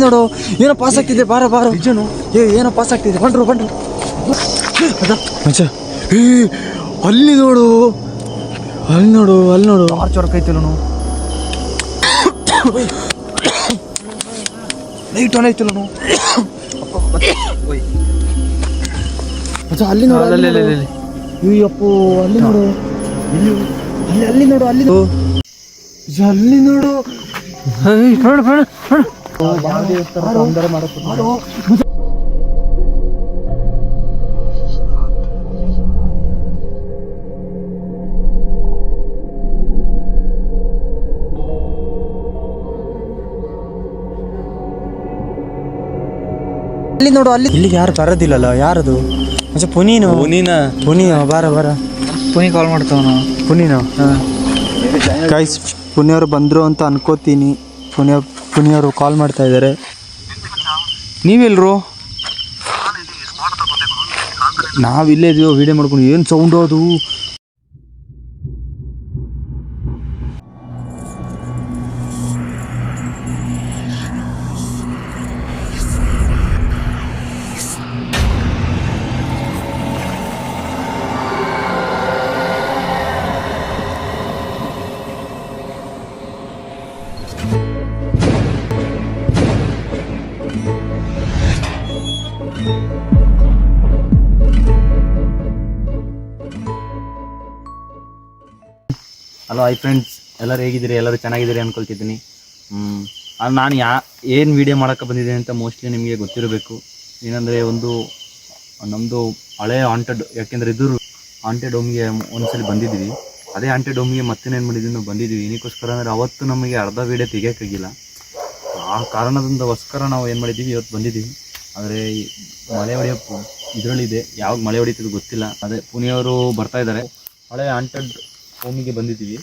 ನೋಡು ಏನೋ ಪಾಸ್ ಆಗ್ತಿದೆ. ಬಾರ ಬಾರ ನಿಜನು ಏನೋ ಪಾಸ್ ಆಗ್ತಿದೆ. ಬಂಡ್ರು ಮಚ್ಚ. ಅಲ್ಲಿ ನೋಡು ಟಾರ್ಚ್ ವರ್ಕ್ ಐತಿಲ್ಲ ಲೈಟ್ ಆನ್ ಐತಿಲ್ಲ ಮಚ್ಚ. ಅಲ್ಲಿ ನೋಡು ಅಯ್ಯಪ್ಪು ಅಲ್ಲಿ ನೋಡು ಅಲ್ಲಿ ನೋಡು ಅಲ್ಲಿ ನೋಡು ತೊಂದರೆ ಮಾಡಕ್ಕೆ ಅಲ್ಲಿ ನೋಡು ಅಲ್ಲಿ ಇಲ್ಲಿಗೆ ಯಾರು ಬರೋದಿಲ್ಲಲ್ಲ. ಯಾರದು ಮಚ್ಚ? ಪುನೀನ ಬಾರ ಪುನಿ ಕಾಲ್ ಮಾಡ್ತಾವನು. ಪುನೀನ ಗೈಸ್ ಪುನಿಯವರು ಬಂದರು ಅಂತ ಅನ್ಕೋತೀನಿ. ಪುನಿಯವರು ಕಾಲ್ ಮಾಡ್ತಾ ಇದ್ದಾರೆ. ನೀವೆಲ್ರು? ನಾವಿಲ್ಲೇ ಇದೀವೋ ವಿಡಿಯೋ ಮಾಡ್ಕೊಂಡು. ಏನು ಸೌಂಡು ಅದು? ಹಲೋ ಐ ಫ್ರೆಂಡ್ಸ್, ಎಲ್ಲರೂ ಹೇಗಿದ್ದೀರಿ? ಎಲ್ಲರೂ ಚೆನ್ನಾಗಿದ್ದೀರಿ ಅಂದ್ಕೊಳ್ತಿದ್ದೀನಿ. ನಾನು ಏನು ವೀಡಿಯೋ ಮಾಡೋಕ್ಕೆ ಬಂದಿದ್ದೀನಿ ಅಂತ ಮೋಸ್ಟ್ಲಿ ನಿಮಗೆ ಗೊತ್ತಿರಬೇಕು. ಏನಂದರೆ ನಮ್ಮದು ಹಳೆ ಹಾಂಟೆಡ್, ಯಾಕೆಂದರೆ ಇದು ಹಾಂಟೆಡ್ ಹೋಮ್ಗೆ ಒಂದ್ಸಲ ಬಂದಿದ್ದೀವಿ. ಅದೇ ಹಾಂಟೆಡ್ ಹೋಮ್ಗೆ ಮತ್ತೇನೇನು ಮಾಡಿದ್ದೀವಿ ನಾವು ಬಂದಿದ್ದೀವಿ. ಏನಕ್ಕೋಸ್ಕರ ಅಂದರೆ ಅವತ್ತು ನಮಗೆ ಅರ್ಧ ವೀಡಿಯೋ ತೆಗಿಯೋಕ್ಕಾಗಿಲ್ಲ. ಆ ಕಾರಣದಿಂದಗೋಸ್ಕರ ನಾವು ಏನು ಮಾಡಿದ್ದೀವಿ, ಇವತ್ತು ಬಂದಿದ್ದೀವಿ. ಆದರೆ ಮಳೆ ಹೊಡೆಯೋ ಇದರಲ್ಲಿದೆ, ಯಾವಾಗ ಮಳೆ ಹೊಡಿತಿದ್ದು ಗೊತ್ತಿಲ್ಲ. ಅದೇ ಪುನಿಯವರು ಬರ್ತಾಯಿದ್ದಾರೆ. ಹಳೆ ಹಾಂಟೆಡ್ ಹೋಮಿಗೆ ಬಂದಿದ್ದೀವಿ.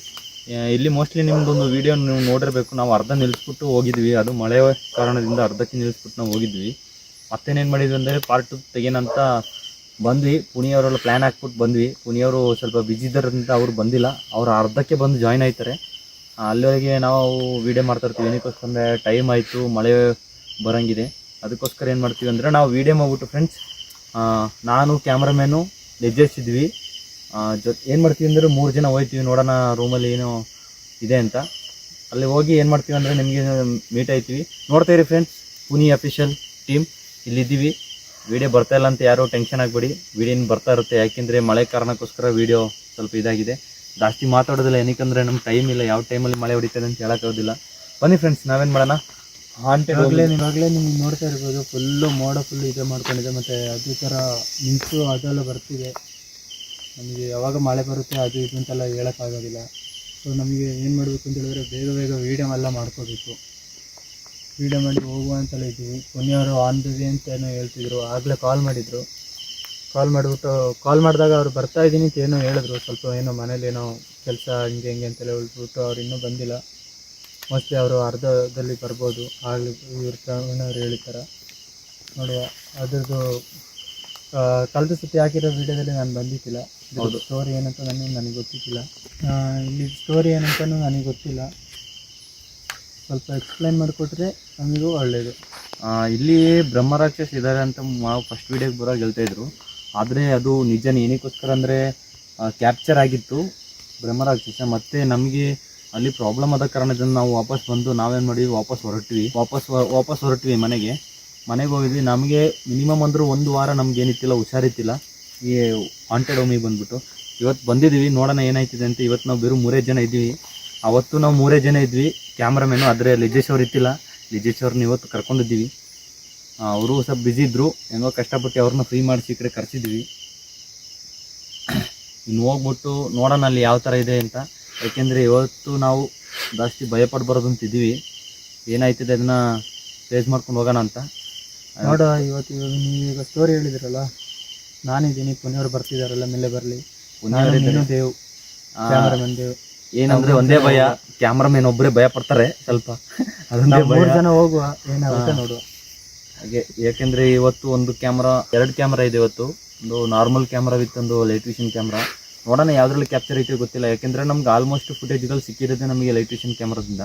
ಇಲ್ಲಿ ಮೋಸ್ಟ್ಲಿ ನಿಮ್ಮದೊಂದು ವೀಡಿಯೋ ನೀವು ನೋಡಿರಬೇಕು. ನಾವು ಅರ್ಧ ನಿಲ್ಲಿಸ್ಬಿಟ್ಟು ಹೋಗಿದ್ವಿ. ಅದು ಮಳೆ ಕಾರಣದಿಂದ ಅರ್ಧಕ್ಕೆ ನಿಲ್ಲಿಸ್ಬಿಟ್ಟು ನಾವು ಹೋಗಿದ್ವಿ. ಮತ್ತೇನೇನು ಮಾಡಿದ್ವಿ ಅಂದರೆ ಪಾರ್ಟ್ 2 ತೆಗೇನಂತ ಬಂದ್ವಿ. ಪುನಿಯವರೆಲ್ಲ ಪ್ಲ್ಯಾನ್ ಹಾಕ್ಬಿಟ್ಟು ಬಂದ್ವಿ. ಪುನಿಯವರು ಸ್ವಲ್ಪ ಬಿಜಿ ಇದ್ದಾರಂತ ಅವ್ರು ಬಂದಿಲ್ಲ. ಅವ್ರು ಅರ್ಧಕ್ಕೆ ಬಂದು ಜಾಯ್ನ್ ಆಯ್ತಾರೆ. ಅಲ್ಲಿವರೆಗೆ ನಾವು ವೀಡಿಯೋ ಮಾಡ್ತಾಯಿರ್ತೀವಿ. ಏನಕ್ಕೋಸ್ಕರ ಅಂದರೆ ಟೈಮ್ ಆಯಿತು, ಮಳೆ ಬರೋಂಗಿದೆ. ಅದಕ್ಕೋಸ್ಕರ ಏನು ಮಾಡ್ತೀವಿ ಅಂದರೆ ನಾವು ವೀಡಿಯೋ ಮಾಡ್ಬಿಟ್ಟು ಫ್ರೆಂಡ್ಸ್, ನಾನು ಕ್ಯಾಮ್ರಾಮ್ಯಾನು ಎಜ್ಜೆಸಿದ್ವಿ. ಏನು ಮಾಡ್ತೀವಿ ಅಂದರೆ 3 ಜನ ಹೋಗ್ತೀವಿ ನೋಡೋಣ ರೂಮಲ್ಲಿ ಏನೋ ಇದೆ ಅಂತ. ಅಲ್ಲಿ ಹೋಗಿ ಏನು ಮಾಡ್ತೀವಿ ಅಂದರೆ ನಿಮಗೆ ಮೀಟ್ ಆಯ್ತೀವಿ. ನೋಡ್ತಾಯಿರಿ ಫ್ರೆಂಡ್ಸ್, ಪುನಿ ಅಫಿಷಿಯಲ್ ಟೀಮ್ ಇಲ್ಲಿದ್ದೀವಿ. ವೀಡಿಯೋ ಬರ್ತಾಯಿಲ್ಲ ಅಂತ ಯಾರೂ ಟೆನ್ಷನ್ ಆಗಬೇಡಿ, ವೀಡಿಯೋನ ಬರ್ತಾ ಇರುತ್ತೆ. ಯಾಕೆಂದರೆ ಮಳೆ ಕಾರಣಕ್ಕೋಸ್ಕರ ವೀಡಿಯೋ ಸ್ವಲ್ಪ ಇದಾಗಿದೆ. ಜಾಸ್ತಿ ಮಾತಾಡೋದಿಲ್ಲ, ಏನಕ್ಕಂದರೆ ನಮ್ಮ ಟೈಮ್ ಇಲ್ಲ. ಯಾವ ಟೈಮಲ್ಲಿ ಮಳೆ ಹೊಡಿತದೆ ಅಂತ ಹೇಳೋಕ್ಕಾಗೋದಿಲ್ಲ. ಬನ್ನಿ ಫ್ರೆಂಡ್ಸ್, ನಾವೇನು ಮಾಡೋಣ. ಇವಾಗಲೇ ನಿಮಗೆ ನೋಡ್ತಾ ಇರ್ಬೋದು, ಫುಲ್ಲು ಮೋಡ ಫುಲ್ಲು ಇದೆ ಮಾಡ್ಕೊಂಡಿದೆ. ಮತ್ತು ಅದೇ ಥರ ಮಿಂಚು ಅದೆಲ್ಲ ಬರ್ತಿದೆ. ನಮಗೆ ಯಾವಾಗ ಮಳೆ ಬರುತ್ತೆ ಅದು ಇದು ಅಂತೆಲ್ಲ ಹೇಳೋಕ್ಕಾಗೋದಿಲ್ಲ. ಸೊ ನಮಗೆ ಏನು ಮಾಡಬೇಕು ಅಂತ ಹೇಳಿದ್ರೆ ಬೇಗ ವೀಡಿಯೋ ಎಲ್ಲ ಮಾಡ್ಕೋಬೇಕು. ವೀಡಿಯೋ ಮಾಡಿ ಹೋಗುವ ಅಂತೆಲ್ಲ ಇದ್ದೀವಿ. ಪುನಿಯವರು ಆನ್ ದ ವೇ ಅಂತ ಏನೋ ಹೇಳ್ತಿದ್ರು. ಆಗಲೇ ಕಾಲ್ ಮಾಡಿದರು. ಕಾಲ್ ಮಾಡಿದಾಗ ಅವ್ರು ಬರ್ತಾಯಿದ್ದೀನಿ ಅಂತ ಏನೋ ಹೇಳಿದ್ರು. ಸ್ವಲ್ಪ ಏನೋ ಮನೇಲಿ ಏನೋ ಕೆಲಸ ಹಿಂಗೆ ಅಂತೆಲ್ಲ ಹೇಳ್ಬಿಟ್ಟು ಅವ್ರು ಇನ್ನೂ ಬಂದಿಲ್ಲ. ಮೋಸ್ಟ್ಲಿ ಅವರು ಅರ್ಧದಲ್ಲಿ ಬರ್ಬೋದು. ಆಗಲಿ ಇವ್ರು ಪ್ರವೀಣವ್ರು ಹೇಳಿದ್ದಾರೆ. ನೋಡುವ. ಅದ್ರದ್ದು ಕಳೆದ ಸತಿ ಹಾಕಿರೋ ವೀಡಿಯೋದಲ್ಲಿ ನಾನು ಬಂದಿದ್ದಿಲ್ಲ. ಹೌದು, ಸ್ಟೋರಿ ಏನಂತ ನನಗೆ ಗೊತ್ತಿಲ್ಲ. ಇಲ್ಲಿ ಸ್ಟೋರಿ ಏನಂತನೂ ನನಗೆ ಗೊತ್ತಿಲ್ಲ. ಸ್ವಲ್ಪ ಎಕ್ಸ್ಪ್ಲೈನ್ ಮಾಡಿಕೊಟ್ರೆ ನಮಗೂ ಒಳ್ಳೆಯದು. ಇಲ್ಲಿ ಬ್ರಹ್ಮರಾಕ್ಷಸ್ ಇದ್ದಾರೆ ಅಂತ ನಾವು ಫಸ್ಟ್ ವೀಡಿಯೋಗೆ ಬರೋಕೆ ಹೇಳ್ತಾಯಿದ್ರು. ಆದರೆ ಅದು ನಿಜನೇ. ಏನಕ್ಕೋಸ್ಕರ ಅಂದರೆ ಕ್ಯಾಪ್ಚರ್ ಆಗಿತ್ತು ಬ್ರಹ್ಮರಾಕ್ಷಸ. ಮತ್ತು ನಮಗೆ ಅಲ್ಲಿ ಪ್ರಾಬ್ಲಮ್ ಆದ ಕಾರಣದಿಂದ ನಾವು ವಾಪಸ್ ಬಂದು ನಾವೇನು ಮಾಡಿದ್ವಿ, ವಾಪಸ್ ಹೊರಟ್ವಿ ಮನೆಗೆ ಹೋಗಿದ್ವಿ. ನಮಗೆ ಮಿನಿಮಮ್ ಅಂದರೂ 1 ವಾರ ನಮಗೇನಿತ್ತಿಲ್ಲ, ಹುಷಾರಿತ್ತಿಲ್ಲ ಈ ಹಾಂಟೆಡ್ ಹೋಮಿಗೆ ಬಂದುಬಿಟ್ಟು. ಇವತ್ತು ಬಂದಿದ್ದೀವಿ, ನೋಡೋಣ ಏನಾಯ್ತಿದೆ ಅಂತ. ಇವತ್ತು ನಾವು ಬೇರೆ 3 ಜನ ಇದ್ದೀವಿ. ಅವತ್ತು ನಾವು 3 ಜನ ಇದ್ವಿ ಕ್ಯಾಮ್ರಾಮ್ಯಾನು. ಆದರೆ ಲಿಜೇಶ್ ಅವ್ರು ಇತ್ತಿಲ್ಲ. ಲಿಜೇಶ್ ಅವ್ರನ್ನ ಇವತ್ತು ಕರ್ಕೊಂಡಿದ್ದೀವಿ. ಅವರು ಸ್ವಲ್ಪ ಬ್ಯುಸಿ ಇದ್ದರು. ಹೆಂಗೋ ಕಷ್ಟಪಟ್ಟು ಅವ್ರನ್ನ ಫ್ರೀ ಮಾಡಿಸಿ ಈ ಕಡೆ ಕರೆಸಿದ್ವಿ. ಇನ್ನು ಹೋಗ್ಬಿಟ್ಟು ನೋಡೋಣ ಅಲ್ಲಿ ಯಾವ ಥರ ಇದೆ ಅಂತ. ಯಾಕೆಂದರೆ ಇವತ್ತು ನಾವು ಜಾಸ್ತಿ ಭಯಪಡಬಾರ್ದು ಅಂತಿದ್ದೀವಿ. ಏನಾಯ್ತಿದೆ ಅದನ್ನು ಫೇಸ್ ಮಾಡ್ಕೊಂಡು ಹೋಗೋಣ ಅಂತ. ನೋಡುವ. ನೀವೀಗ ಸ್ಟೋರಿ ಹೇಳಿದ್ರಲ್ಲ, ನಾನಿದ್ದೀನಿ, ಪುನಿಯವರು ಬರ್ತಿದ್ದಾರಲ್ಲ, ಮೇಲೆ ಬರಲಿ. ದೇವ್ ಕ್ಯಾಮ್ರಾಮನ್ ದೇವ್. ಏನಂದರೆ ಒಂದೇ ಭಯ, ಕ್ಯಾಮ್ರಾಮನ್ ಒಬ್ಬರೇ ಭಯ ಪಡ್ತಾರೆ ಸ್ವಲ್ಪ. ಅದೊಂದೇ 3 ಜನ ಹೋಗುವ, ಏನಾಗುತ್ತೆ ನೋಡುವ ಹಾಗೆ. ಯಾಕೆಂದರೆ ಇವತ್ತು 2 ಕ್ಯಾಮ್ರಾ ಇದೆ. ಇವತ್ತು ಒಂದು ನಾರ್ಮಲ್ ಕ್ಯಾಮ್ರಾ ವಿತ್ ಒಂದು ಲೈಟ್ ವಿಷನ್ ಕ್ಯಾಮ್ರಾ. ನೋಡೋಣ ಯಾವುದ್ರಲ್ಲಿ ಕ್ಯಾಪ್ಚರ್ ಐತೆ ಗೊತ್ತಿಲ್ಲ. ಯಾಕೆಂದರೆ ನಮ್ಗೆ ಆಲ್ಮೋಸ್ಟ್ ಫುಟೇಜ್ಗಳು ಸಿಕ್ಕಿರೋದೇ ನಮಗೆ ಲೈಟ್ ವಿಷನ್ ಕ್ಯಾಮ್ರಾದಿಂದ.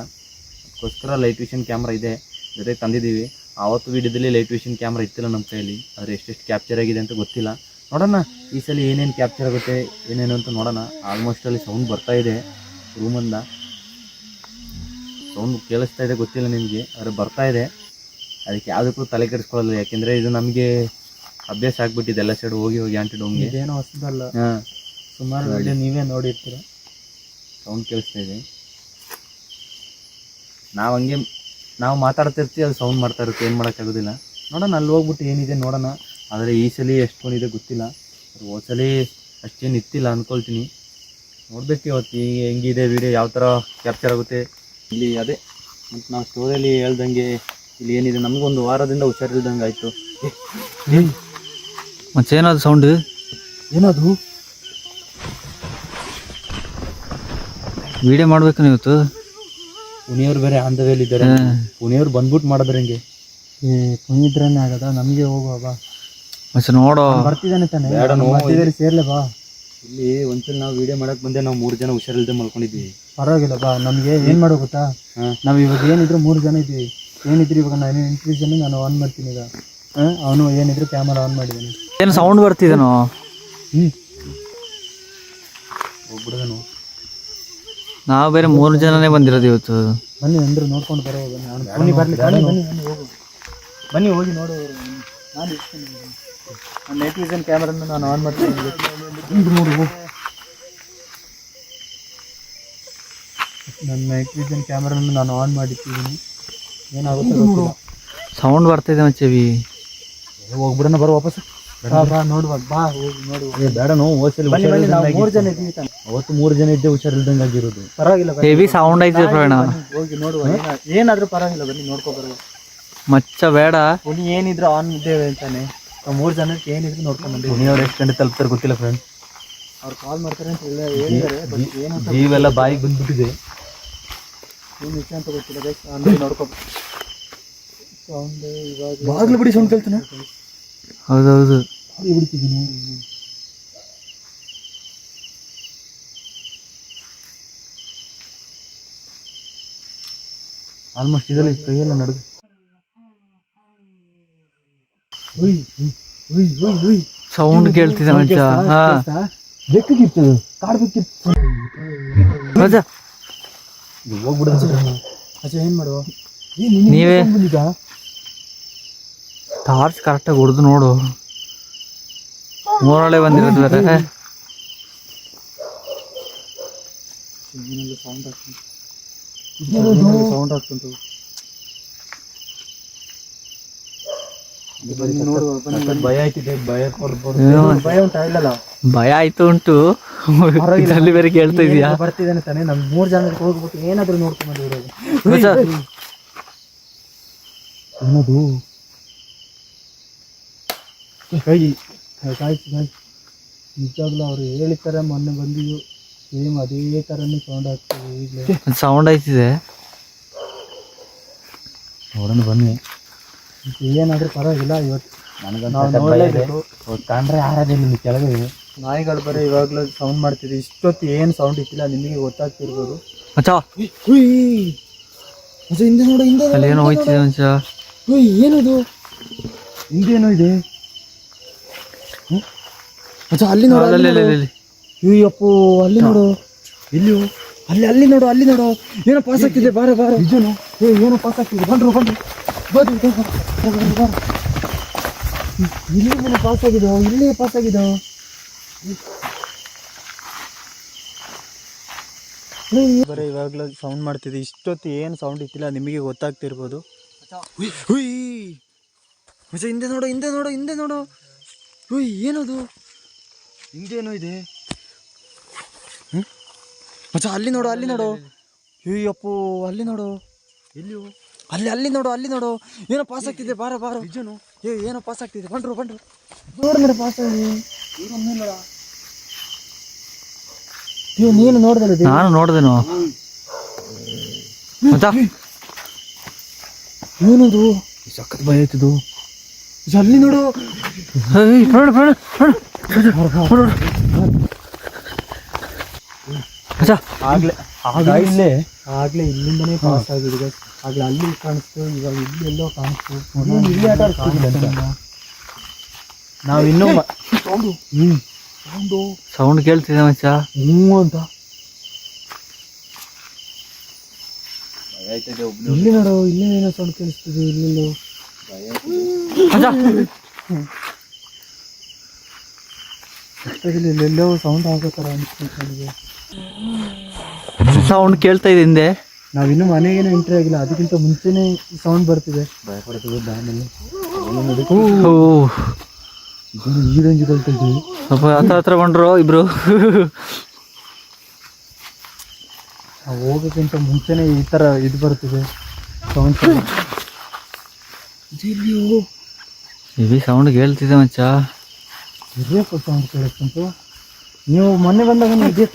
ಅದಕ್ಕೋಸ್ಕರ ಲೈಟ್ ವಿಷನ್ ಕ್ಯಾಮ್ರಾ ಇದೆ ಜೊತೆ ತಂದಿದ್ದೀವಿ. ಆವತ್ತು ವಿಡಿಯೋದಲ್ಲಿ ಲೈಟ್ ವಿಷನ್ ಕ್ಯಾಮ್ರಾ ಇತ್ತಿಲ್ಲ ನಮ್ಮ ಕೈಯಲ್ಲಿ, ಆದರೆ ಎಷ್ಟೆಷ್ಟು ಕ್ಯಾಪ್ಚರ್ ಆಗಿದೆ ಅಂತ ಗೊತ್ತಿಲ್ಲ. ನೋಡೋಣ ಈ ಸಲ ಏನೇನು ಕ್ಯಾಪ್ಚರ್ ಆಗುತ್ತೆ ಏನೇನು ಅಂತ ನೋಡೋಣ. ಆಲ್ಮೋಸ್ಟ್ ಅಲ್ಲಿ ಸೌಂಡ್ ಬರ್ತಾ ಇದೆ ರೂಮಿಂದ, ಸೌಂಡ್ ಕೇಳಿಸ್ತಾ ಇದೆ ಗೊತ್ತಿಲ್ಲ ನಿಮಗೆ, ಆದರೆ ಬರ್ತಾ ಇದೆ. ಅದಕ್ಕೆ ಯಾವುದಕ್ಕೂ ತಲೆ ಕೆಡಿಸ್ಕೊಳ್ಳಲ್ಲ, ಯಾಕೆಂದರೆ ಇದು ನಮಗೆ ಅಭ್ಯಾಸ ಆಗ್ಬಿಟ್ಟಿದೆ ಎಲ್ಲ ಸೈಡ್ ಹೋಗಿ ಹೋಗಿ ಆಂಟಿಡೋಂಗೆ. ಇದೇನೋ ಹೊಸದಲ್ಲ, ಹಾಂ ಸುಮಾರು ವಿಡಿಯೋ ನೀವೇ ನೋಡಿರ್ತೀರ. ಸೌಂಡ್ ಕೇಳಿಸ್ತಾ ಇದೆ, ನಾವು ಮಾತಾಡ್ತಿರ್ತೀವಿ, ಅದು ಸೌಂಡ್ ಮಾಡ್ತಾ ಇರುತ್ತೆ, ಏನು ಮಾಡೋಕ್ಕಾಗೋದಿಲ್ಲ. ನೋಡೋಣ ಅಲ್ಲಿ ಹೋಗ್ಬಿಟ್ಟು ಏನಿದೆ ನೋಡೋಣ. ಆದರೆ ಈ ಸಲ ಎಷ್ಟು ಇದೆ ಗೊತ್ತಿಲ್ಲ, ಹೋದ ಸಲ ಅಷ್ಟೇನು ಇತ್ತಿಲ್ಲ ಅಂದ್ಕೊಳ್ತೀನಿ. ನೋಡ್ಬೇಕು ಇವತ್ತು ಈಗ ಹೆಂಗಿದೆ ವಿಡಿಯೋ, ಯಾವ ಥರ ಕ್ಯಾಪ್ಚರ್ ಆಗುತ್ತೆ ಇಲ್ಲಿ. ಅದೇ ಮತ್ತು ನಾವು ಸ್ಟೋರಿಯಲ್ಲಿ ಹೇಳ್ದಂಗೆ ಇಲ್ಲಿ ಏನಿದೆ, ನಮಗೊಂದು ವಾರದಿಂದ ಹುಷಾರಿಲ್ದಂಗೆ ಆಯಿತು. ಮತ್ತೇನದು ಸೌಂಡ್? ಏನದು? ವಿಡಿಯೋ ಮಾಡ್ಬೇಕು ಇವತ್ತು. ಪುನಿಯವ್ರು ಬೇರೆ ಆಂಧವೇಲಿದ್ದಾರೆ, ಪುನಿಯವ್ರು ಬಂದ್ಬಿಟ್ಟು ಮಾಡಿದ್ರೆ ಹೆಂಗೆ? ಪುನಿದ್ರನೇ ಆಗದ, ನಮಗೆ ಹೋಗುವ ಮತ್ತೆ ನೋಡೋ ಬರ್ತಿದ್ದಾನೆ ತಾನೆ, ಬೇಡ ಸೇರ್ಲೆ ಬಾ. ಇಲ್ಲಿ ಒಂದ್ಸಲ ನಾವು ವಿಡಿಯೋ ಮಾಡಕ್ಕೆ ಬಂದೆ, ನಾವು 3 ಜನ ಹುಷಾರಿಲ್ಲದೆ ಮಲ್ಕೊಂಡಿದ್ವಿ. ಪರವಾಗಿಲ್ಲ ಬಾ, ನಮಗೆ ಏನು ಮಾಡೋ ಗೊತ್ತಾ, ನಾವು ಇವಾಗ ಏನಿದ್ರು 3 ಜನ ಇದ್ದೀವಿ. ಏನಿದ್ರು ಇವಾಗ ನಾನು ಇಂಟ್ರೀಸನ್ನು ನಾನು ಆನ್ ಮಾಡ್ತೀನಿ ಈಗ. ಅವನು ಏನಿದ್ರು ಕ್ಯಾಮರಾ ಆನ್ ಮಾಡಿದ್ದಾನೆ. ಏನು ಸೌಂಡ್ ಬರ್ತಿದೇನೋ? ಹೋಗ್ಬಿಡೋದನು. ನಾವು ಬೇರೆ 3 ಜನನೇ ಬಂದಿರೋದು ಇವತ್ತು. ಬನ್ನಿ ಅಂದ್ರೆ ನೋಡ್ಕೊಂಡು ಬರೋ, ಬನ್ನಿ ಬರಲಿ, ಬನ್ನಿ ಹೋಗು, ಬನ್ನಿ ಹೋಗಿ ನೋಡು. ನಾನು ಇರ್ತೀನಿ, ನನ್ನ ನೈಟ್ ವಿಷನ್ ಕ್ಯಾಮ್ರಾನ ನಾನು ಆನ್ ಮಾಡ್ತೀನಿ. ನೋಡು, ನನ್ನ ನೈಟ್ ವಿಷನ್ ಕ್ಯಾಮ್ರಾನ ನಾನು ಆನ್ ಮಾಡಿಟ್ಟಿದ್ದೀನಿ, ಏನಾಗುತ್ತೆ ಗೊತ್ತಿಲ್ಲ. ಸೌಂಡ್ ಬರ್ತಿದೆ ಮಚ್ಚವಿ. ಹೋಗ್ಬಿಡೋಣ, ಬರೋ ವಾಪಸ್ ಬಾ ನೋಡುವ, ಬಾ ಹೋಗಿ ನೋಡುವ. ಬೇಡ ನಾವು ಹೋಸಲಿ 3 ಜನ ಇದ್ದೀವಿ ತಾನೆ, ಅವತ್ತು 3 ಜನ ಇದ್ದೆ ಹುಷಾರಿಲ್ದಂಗೆ ಆಗಿರೋದು. ಪರವಾಗಿಲ್ಲ, ಹೆವಿ ಸೌಂಡ್ ಐತೆ ಪ್ರಯಾಣ. ಹೋಗಿ ನೋಡುವ, ಏನಾದ್ರೂ ಪರವಾಗಿಲ್ಲ, ಬನ್ನಿ ನೋಡ್ಕೊ ಬರುವ. ಮಚ್ಚ ಬೇಡ, ಪುನಿ ಏನಿದ್ರು ಆನ್ ಇದ್ದೇವೆ ಅಂತಾನೆ. 3 ಜನಕ್ಕೆ ಏನಿದ್ರು ನೋಡ್ಕೊಂಡು ಬಂದಿದ್ದೀವಿ. ಪುನಿಯವ್ರು ಎಷ್ಟು ಗಂಟೆ ತಲುಪ್ತಾರೆ ಗೊತ್ತಿಲ್ಲ ಫ್ರೆಂಡ್, ಅವ್ರು ಕಾಲ್ ಮಾಡ್ತಾರೆ ಅಂತ ಹೇಳಿದ್ದಾರೆ. ಬಟ್ ಏನಂತ ಜೀವೆಲ್ಲ ಬಾಯಿಗೆ ಬಂದ್ಬಿಟ್ಟಿದೆ, ಏನು ವಿಷಯ ಅಂತ ಗೊತ್ತಿಲ್ಲ. ಬೇಕು ಅಂದ್ರೆ ನೋಡ್ಕೊ. ಸೌಂಡ್ ಇವಾಗ ಬಾಗ್ಲು ಬಿಡಿ, ಸೌಂಡ್ ಕೇಳ್ತಾನೆ. ಹೌದೌದು ಬಿಡ್ತಿದ್ದೀನಿ. ಆಲ್ಮೋಸ್ಟ್ ಇದರಲ್ಲಿ ಕೈಯೆಲ್ಲ ನಡುಗೆ. ಸೌಂಡ್ ಕೇಳ್ತಿದೆ ಮಚ್ಚ. ಹಾ ಬೆಕ್ಕಿರ್ತದೆ, ಕಾಡು ಬೆಕ್ಕಿರ್ತದೆ. ಮಚ್ಚ ಹೋಗ್ಬಿಡೋದು. ಅಚ್ಚ ಏನು ಮಾಡುವ, ನೀವೇ ಟಾರ್ಚ್ ಕರೆಕ್ಟಾಗಿ ಹೊಡೆದು ನೋಡು. 3 ಬಂದಿರೋದು ಬೇರೆ. ಸೌಂಡ್ ಆಗ್ತಂತ. ಭಯ ಆಯ್ತಿದೆ, ಭಯ ಭಯ ಉಂಟಾ? ಇಲ್ಲಲ್ಲ, ಭಯ ಆಯ್ತು ಉಂಟು. ಅಲ್ಲಿ ಬೇರೆ ಕೇಳ್ತಾ ಇದೀಯಾ? ಬರ್ತಿದ್ದಾನೆ ತಾನೆ, ನಮ್ 3 ಜನಕ್ಕೆ ಹೋಗ್ಬಿಟ್ಟು ಏನಾದ್ರು ನೋಡ್ಕೊಂಡು ಇರೋದು. ಏನದು? ನಿಜವಾಗ್ಲೂ ಅವ್ರು ಹೇಳಿರ್ತಾರೆ, ಮೊನ್ನೆ ಬಂದಿದ್ದು ಸೇಮ್ ಅದೇ ಥರನೇ ಸೌಂಡ್ ಆಗ್ತದೆ ಈಗಲೇ. ಸೌಂಡ್ ಆಯ್ತಿದೆ, ನೋಡೋಣ ಬನ್ನಿ. ಏನಾದ್ರೂ ಪರವಾಗಿಲ್ಲ. ಇವತ್ತು ಕಂಡ್ರೆ ಆರೋದಿಲ್ಲ ನಿಮ್ಗೆ ಕೆಳಗೆ. ನಾಯಿಗಳು ಬರೀ ಇವಾಗಲೂ ಸೌಂಡ್ ಮಾಡ್ತಿದ್ವಿ. ಇಷ್ಟೊತ್ತು ಏನು ಸೌಂಡ್ ಇತ್ತಿಲ್ಲ, ನಿಮಗೆ ಗೊತ್ತಾಗ್ತಿರ್ಬೋದು. ಹಿಂದೆ ನೋಡು, ಹಿಂದೆ ಅಲ್ಲಿ ಏನೋ ಹೋಯ್ತಿದೆ ಮಚ್ಚ. ಏನದು? ಹಿಂದೇನೋ ಇದೆ ಮಚ್ಚ. ಅಲ್ಲಿ ನೋಡು, ಅಯ್ಯಪ್ಪೋ, ಅಲ್ಲಿ ನೋಡು, ಇಲ್ಲಿ ಅಲ್ಲಿ ನೋಡು, ಅಲ್ಲಿ ನೋಡು, ಏನೋ ಪಾಸ್ ಆಗ್ತಿದೆ. ಬಾರ ನಿಜನು, ಏನೋ ಪಾಸ್ ಆಗ್ತಿದೆ. ಬಂದ್ರು ಇಲ್ಲಿ ಪಾಸ್ ಆಗಿದ್ದಾವ, ಇಲ್ಲೇ ಪಾಸ್ ಆಗಿದ್ದಾವ. ಬರೀ ಇವಾಗಲೂ ಸೌಂಡ್ ಮಾಡ್ತಿದ್ದೆ. ಇಷ್ಟೊತ್ತು ಏನು ಸೌಂಡ್ ಇತ್ತಿಲ್ಲ, ನಿಮಗೆ ಗೊತ್ತಾಗ್ತಿರ್ಬೋದು. ಮಚ್ಚ ಹಿಂದೆ ನೋಡು, ಹಿಂದೆ ನೋಡು. ಏನದು? ಹಿಂದೇನೋ ಇದೆ ಮಚ್ಚ. ಅಲ್ಲಿ ನೋಡು, ಅಯ್ಯಪ್ಪೋ, ಅಲ್ಲಿ ನೋಡು, ಎಲ್ಲಿಯೋ ಅಲ್ಲಿ ನೋಡು, ಏನೋ ಪಾಸ್ ಆಗ್ತಿದೆ. ಬಾರ ನಿಜನು, ಏನೋ ಪಾಸ್ ಆಗ್ತಿದೆ. ಬಂದ್ರು ನೋಡಿದ್ರೆ ಪಾಸ್ ಆಗಿ. ನೀನು ನೋಡ್ದಲ್ಲ? ನಾನು ನೋಡ್ದೇನು ಮಚ್ಚ. ಏನದು? ಸಖತ್ ಭಯ ಆಯ್ತದು. ಅಲ್ಲಿ ನೋಡು, ಆಗ್ಲೇ ಇಲ್ಲಿಂದನೇ ಪಾಸ್ ಆಗಿದೆ. ಆಗ್ಲೇ ಅಲ್ಲಿ ಕಾಣಿಸ್ತು, ಇವಾಗ ಇಲ್ಲಿ ಎಲ್ಲೋ ಕಾಣಿಸ್ತು. ಇಲ್ಲಿ ಆಟ ಆಡ್ತಿದ್ದೆ ಅಂತ. ನಾವಿನ್ನೂ ಸೌಂಡ್ ಕೇಳ್ತಿದೆ ಮಚ್ಚ. ಅಂತ ಇಲ್ಲಿ ನೋಡು, ಇಲ್ಲೇ ಏನೋ ಸೌಂಡ್ ಕೇಳಿಸ್ತಿದೆ. ಇಲ್ಲೆಲ್ಲೋ ಇಲ್ಲೆಲ್ಲೋ ಸೌಂಡ್ ಆಗೋ ಥರ ಅನಿಸ್ತು ನನಗೆ. ಸೌಂಡ್ ಕೇಳ್ತಾ ಇದೆ ಹಿಂದೆ. ನಾವಿನ್ನೂ ಮನೆಗೇನೋ ಎಂಟ್ರಿ ಆಗಿಲ್ಲ, ಅದಕ್ಕಿಂತ ಮುಂಚೆನೇ ಸೌಂಡ್ ಬರ್ತಿದೆ. ಭಯಪಡ್ತದೆ ಡ್ಯಾಮಲ್ಲಿ. ಈಡಂಜಿದಲ್ತಿದ್ವಿ. ಸ್ವಲ್ಪ ಹತ್ರ ಬಂದ್ರು ಇಬ್ರು. ನಾವು ಹೋಗೋಕ್ಕಿಂತ ಮುಂಚೆನೇ ಈ ಥರ ಇದು ಬರ್ತಿದೆ ಸೌಂಡ್. ಇವಿ ಸೌಂಡ್ ಕೇಳ್ತಿದೆ ಮಚ್ಚ. ಇದೇಪ್ಪ ಸೌಂಡ್ ಕೇಳಿಸ್ತಂತು. ನೀವು ಮೊನ್ನೆ ಬಂದಾಗ ಇದೆ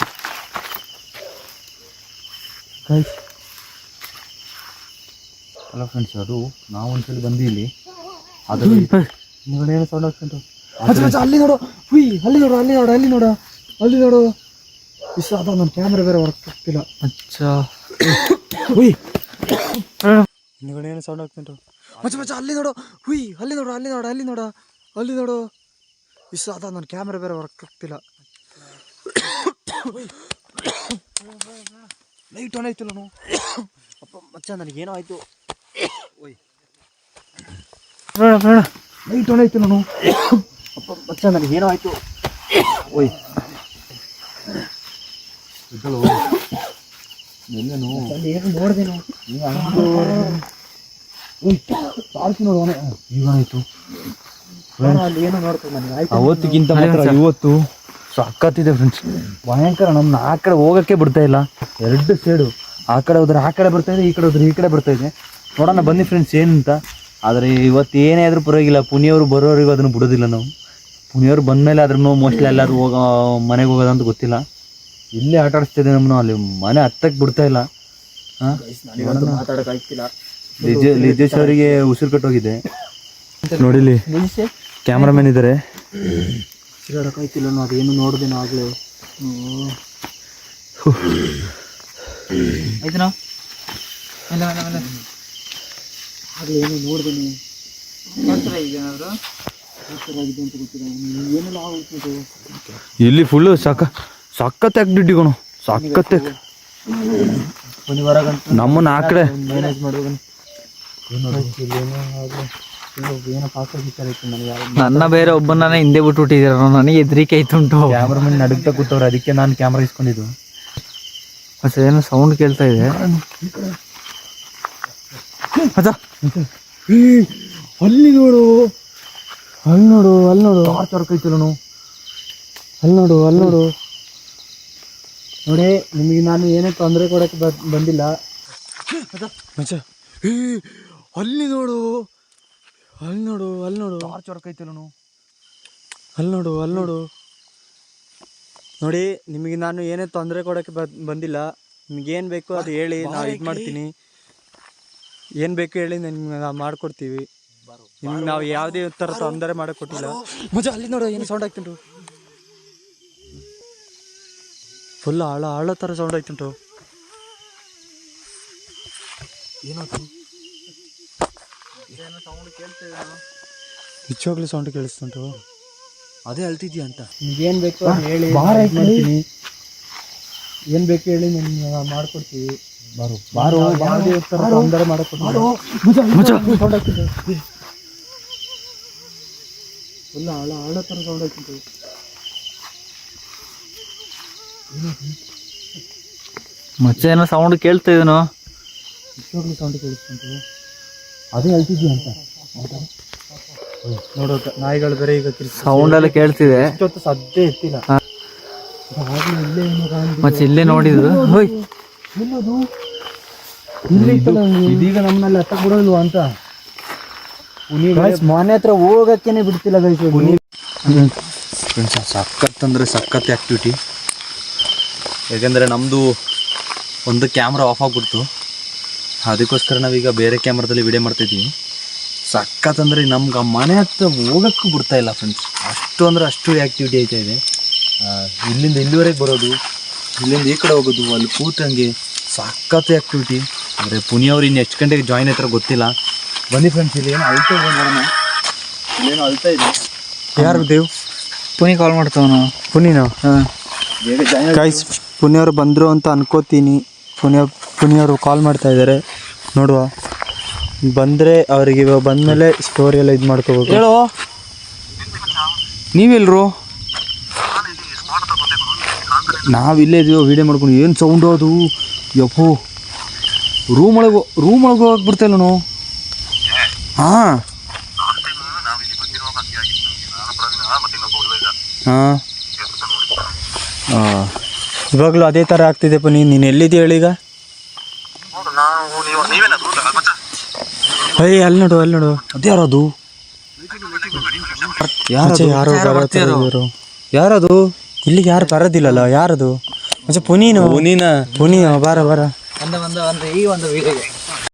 ಅಲ್ಲ ಫ್ರೆಂಡ್ಸ್, ಅದು ನಾವು ಒಂದ್ಸಲ ಬಂದು ಇಲ್ಲಿ ಅದು ನೀವೇನು ಸೌಂಡ್ ಆಗ್ತುಂಟು. ಅಲ್ಲಿ ನೋಡು, ಹುಯ್ ಅಲ್ಲಿ ನೋಡು, ಅಲ್ಲಿ ನೋಡು, ಅಲ್ಲಿ ನೋಡು, ಅಲ್ಲಿ ನೋಡು. ಇಷ್ಟ ಅದ, ನನ್ನ ಕ್ಯಾಮ್ರಾ ಬೇರೆ ವರ್ಕ್ ಆಗ್ತಿಲ್ಲ. ಮಚ್ಚ ಹುಯ್ ನೀವೇನು ಸೌಂಡ್ ಆಗ್ತುಂಟು. ಮಚ್ಚ ಅಲ್ಲಿ ನೋಡು, ಹುಯ್ ಅಲ್ಲಿ ನೋಡು, ಅಲ್ಲಿ ನೋಡು, ಅಲ್ಲಿ ನೋಡು, ಅಲ್ಲಿ ನೋಡು. ಇಷ್ಟ ಅದ, ನನ್ನ ಕ್ಯಾಮ್ರಾ ಬೇರೆ ವರ್ಕ್ ಆಗ್ತಿಲ್ಲ. ಲೈಟ್ ಆನ್ ಆಯ್ತಿಲ್ಲ ನಾವು. ಅಪ್ಪ ಮಚ್ಚ ನನಗೇನೋ ಆಯ್ತು. ಲೈಟ್ ಆನ್ ಆಯ್ತು ನಾನು. ಅಪ್ಪ ಮಚ್ಚ ನನಗೇನೋ ಆಯ್ತು. ಓಯ್ ಎಲ್ಲೇನು ಏನು ನೋಡಿದೆ ನಾವು. ಟಾರ್ಚ್ ನೋಡುವ ಈಗ ಆಯಿತು. ಅಲ್ಲಿ ಏನೋ ನೋಡ್ತೇವೆ ನನಗೆ ಆಯ್ತು. ಅವತ್ತಿಗಿಂತ ಮಾತ್ರ ಇವತ್ತು ಸಕ್ಕತ್ತಿದೆ ಫ್ರೆಂಡ್ಸ್, ಭಯಂಕರ. ನಮ್ಮನ್ನ ಆ ಕಡೆ ಹೋಗೋಕ್ಕೆ ಬಿಡ್ತಾ ಇಲ್ಲ. ಎರಡು ಸೈಡು, ಆ ಕಡೆ ಹೋದ್ರೆ ಆ ಕಡೆ ಬರ್ತಾ ಇದೆ, ಈ ಕಡೆ ಹೋದ್ರೆ ಈ ಕಡೆ ಬರ್ತಾ ಇದೆ. ನೋಡೋಣ ಬನ್ನಿ ಫ್ರೆಂಡ್ಸ್ ಏನಂತ. ಆದರೆ ಇವತ್ತು ಏನೇ ಆದರೂ ಪರವಾಗಿಲ್ಲ, ಪುನಿಯವರು ಬರೋರಿಗೂ ಅದನ್ನು ಬಿಡೋದಿಲ್ಲ ನಾವು. ಪುನಿಯವರು ಬಂದಮೇಲೆ ಅದ್ರೂ ಮೋಸ್ಟ್ಲಿ ಎಲ್ಲರೂ ಮನೆಗೆ ಹೋಗೋದಂತ ಗೊತ್ತಿಲ್ಲ. ಇಲ್ಲೇ ಆಟ ಆಡಿಸ್ತಿದೆ ನಮ್ಮನ್ನು, ಅಲ್ಲಿ ಮನೆ ಹತ್ತಕ್ಕೆ ಬಿಡ್ತಾ ಇಲ್ಲ. ಮಾತಾಡೋಕ್ಕಾಗ್ತಿಲ್ಲ. ಲಿಜೇಶ್ ಅವರಿಗೆ ಉಸಿರು ಕಟ್ಟೋಗಿದೆ ನೋಡಿಲಿ. ಕ್ಯಾಮ್ರಾಮನ್ ಇದ್ದಾರೆ. ತಿರುಗಾಡೋಕ್ಕಾಯ್ತಿಲ್ಲ. ಅದೇನು ನೋಡಿದೆ ನಾವು ಆಗಲೇ. ಆಯ್ತು ನಾವು ಆಗಲೇ ಏನೋ ನೋಡಿದೆ. ಈಗ ಏನಾದ್ರು ಆಗಿದೆ ಅಂತ ಗೊತ್ತಿಲ್ಲ, ಏನೆಲ್ಲ ಆಗುತ್ತೆ. ಇಲ್ಲಿ ಫುಲ್ಲು ಸಖತ್ ಆಕ್ಟಿವಿಟಿ ಕಣು, ಸಖತ್. ನಮ್ಮನ್ನ ಆ ಕಡೆ ಮ್ಯಾನೇಜ್ ಮಾಡೋದು ಏನೋ ಪಾಸ್ ಆಗಿರ್ತಾರೆ ನನಗೆ. ನನ್ನ ಬೇರೆ ಒಬ್ಬನೇ ಹಿಂದೆ ಬಿಟ್ಬಿಟ್ಟಿದ್ದೀರ, ನನಗೆ ಹೆದರಿಕೆ ಆಯ್ತುಂಟು. ಕ್ಯಾಮ್ರಾಮನ್ ನಡುಗ್ತಾ ಕೂತವ್ರು, ಅದಕ್ಕೆ ನಾನು ಕ್ಯಾಮ್ರಾ ಇಸ್ಕೊಂಡಿದ್ದು. ಮತ್ತೆ ಏನೋ ಸೌಂಡ್ ಕೇಳ್ತಾ ಇದೆ. ಅದ ಅಲ್ಲಿ ನೋಡು, ಅಲ್ಲಿ ನೋಡು, ಅಲ್ಲಿ ನೋಡು. ಟಾರ್ಚ್ ಹೊರಕೈತಿಲ್ಲ ನಾವು. ಅಲ್ಲಿ ನೋಡು, ಅಲ್ಲಿ ನೋಡು. ನೋಡಿ, ನಿಮಗೆ ನಾನು ಏನೇ ತೊಂದರೆ ಕೊಡೋಕ್ಕೆ ಬಂದಿಲ್ಲ. ಅಲ್ಲಿ ನೋಡು, ಅಲ್ಲಿ ನೋಡು, ಅಲ್ಲಿ ನೋಡು. ಟಾರ್ಚ್ ಹೊರಕೈತಿಲ್ಲ ನಾವು. ಅಲ್ಲಿ ನೋಡು, ಅಲ್ಲಿ ನೋಡು. ನೋಡಿ, ನಿಮಗೆ ನಾನು ಏನೇ ತೊಂದರೆ ಕೊಡೋಕ್ಕೆ ಬಂದಿಲ್ಲ. ನಿಮಗೇನು ಬೇಕು ಅದು ಹೇಳಿ, ನಾವು ಇದು ಮಾಡ್ತೀನಿ. ಏನು ಬೇಕು ಹೇಳಿ ನಿಮ್ಗೆ ನಾವು ಮಾಡಿಕೊಡ್ತೀವಿ. ನಿಮ್ಗೆ ನಾವು ಯಾವುದೇ ಥರ ತೊಂದರೆ ಮಾಡೋಕ್ಕೆ ಕೊಟ್ಟಿಲ್ಲ. ಮಜಾ ಅಲ್ಲಿ ನೋಡು, ಏನು ಸೌಂಡ್ ಆಗ್ತುಂಟು. ಫುಲ್ ಆಳ ಥರ ಸೌಂಡ್ ಆಯ್ತುಂಟು. ಏನಾಯ್ತು? ನಿಜವಾಗ್ಲೂ ಸೌಂಡ್ ಕೇಳಿಸ್ತುಂಟು. ಅದೇ ಅಳ್ತಿದ್ಯಾ ಅಂತ. ನಿಮ್ಗೇನು ಬೇಕು ಹೇಳಿ, ಮಾಡ್ತೀನಿ. ಏನು ಬೇಕು ಹೇಳಿ ನಿಮ್ಗೆ ಮಾಡ್ಕೊಡ್ತೀವಿ. ಬಾರೋ, ಯಾವುದೇ ಥರ ತೊಂದರೆ ಮಾಡೋಕ್ಕೆ ಸೌಂಡ್ ಆಗ್ತಿದೆ. ಫುಲ್ ಆಳ ಥರ ಸೌಂಡ್ ಆಗ್ತಿತ್ತು. ಮಚ್ಚ ಏನೋ ಸೌಂಡ್ ಕೇಳ್ತಾ ಇದನು. ನಿಜವಾಗ್ಲೂ ಸೌಂಡ್ ಕೇಳಿಸ್ತುಂಟು. ಅದೇ ಹೇಳ್ತಿದ್ಯಾ ಅಂತ. ನೋಡೋ ನಾಯಿಗಳು ಬೇರೆ ಈಗ ಸೌಂಡ್ ಎಲ್ಲ ಕೇಳ್ತಿದೆ. ಇಷ್ಟೊತ್ತು ಸದ್ದೇ ಎತ್ತಿಲ್ಲ. ಮತ್ತೆ ಇಲ್ಲೇ ನೋಡಿದ್ರು. ಹೋಯ್ ಇದೀಗ ನಮ್ಮನ್ನಲ್ಲಿ ಹತ್ತಕ್ಕೆ ಬಿಡೋಲ್ವಾ ಅಂತ. ಮನೆ ಹತ್ರ ಹೋಗಕ್ಕೇನೆ ಬಿಡ್ತಿಲ್ಲ ಗೈಸ್. ಸಖತ್ ಅಂದರೆ ಸಖತ್ ಆ್ಯಕ್ಟಿವಿಟಿ. ಯಾಕೆಂದರೆ ನಮ್ಮದು ಒಂದು ಕ್ಯಾಮ್ರಾ ಆಫ್ ಆಗಿಬಿಡ್ತು, ಅದಕ್ಕೋಸ್ಕರ ನಾವೀಗ ಬೇರೆ ಕ್ಯಾಮ್ರಾದಲ್ಲಿ ವಿಡಿಯೋ ಮಾಡ್ತಾಯಿದ್ದೀವಿ. ಸಖತ್ ಅಂದರೆ ನಮ್ಗೆ ಆ ಮನೆ ಹತ್ರ ಹೋಗೋಕ್ಕೂ ಬಿಡ್ತಾ ಇಲ್ಲ ಫ್ರೆಂಡ್ಸ್. ಅಷ್ಟು ಅಂದರೆ ಅಷ್ಟು ಆ್ಯಕ್ಟಿವಿಟಿ ಆಯ್ತಾ ಇದೆ. ಇಲ್ಲಿಂದ ಇಲ್ಲಿವರೆಗೆ ಬರೋದು, ಇಲ್ಲಿಂದ ಈ ಕಡೆ ಹೋಗೋದು, ಅಲ್ಲಿ ಕೂತಂಗೆ ಸಖತ್ ಆ್ಯಕ್ಟಿವಿಟಿ. ಅಂದರೆ ಪುನಿಯವ್ರು ಇನ್ನು ಎಷ್ಟು ಗಂಟೆಗೆ ಜಾಯಿನ್ ಆಯ್ತಾರೋ ಗೊತ್ತಿಲ್ಲ. ಬನ್ನಿ ಫ್ರೆಂಡ್ಸ್, ಇಲ್ಲಿ ಏನೋ ಅಳ್ತಾ ಇದೆ ನೋಡೋಣ. ಇಲ್ಲೇನೋ ಅಳ್ತಾ ಇದೆ. ಯಾರು ದೇವ್? ಪುನಿ ಕಾಲ್ ಮಾಡ್ತಾವನು. ಪುನಿನ? ಹಾಂ, ಬೇಗ ಜಾಯಿನ್ ಗೈಸ್ ಪುನಿಯವರು ಬಂದರು ಅಂತ ಅನ್ಕೋತೀನಿ. ಪುನಿಯವರು ಕಾಲ್ ಮಾಡ್ತಾ ಇದ್ದಾರೆ, ನೋಡುವ. ಬಂದರೆ ಅವ್ರಿಗೆ ಇವಾಗ ಬಂದಮೇಲೆ ಸ್ಟೋರಿ ಎಲ್ಲ ಇದು ಮಾಡ್ಕೋಬೇಕು. ಹೇಳೋ, ನೀವೆಲ್ರು? ನಾವಿಲ್ಲೇ ಇದೀವೋ ವೀಡಿಯೋ ಮಾಡ್ಕೊಂಡು. ಏನು ಸೌಂಡು ಅದು? ಯಪ್ಪೋ, ರೂಮ್ ಒಳಗೆ ಹೋಗ್ಬಿಡ್ತಾ ಇಲ್ಲ ನಾವು. ಹಾಂ ಹಾಂ, ಇವಾಗಲೂ ಅದೇ ಥರ ಆಗ್ತಿದೆ ಪುನಿ. ನೀನು ಎಲ್ಲಿದ್ದೀಯ ಹೇಳೀಗ? ಅಯ್ಯ, ಅಲ್ಲಿ ನೋಡು, ಅಲ್ಲಿ ನೋಡು. ಅದ್ಯಾರದು? ಯಾರೋ ಬರೋರು. ಯಾರದು? ಇಲ್ಲಿಗೆ ಯಾರು ಬರೋದಿಲ್ಲಲ್ಲ, ಯಾರದು? ಪುನೀನು? ಪುನಿ ಬಾರ ಬಾರ. ಈ ಒಂದು ವಿಡಿಯೋಗೆ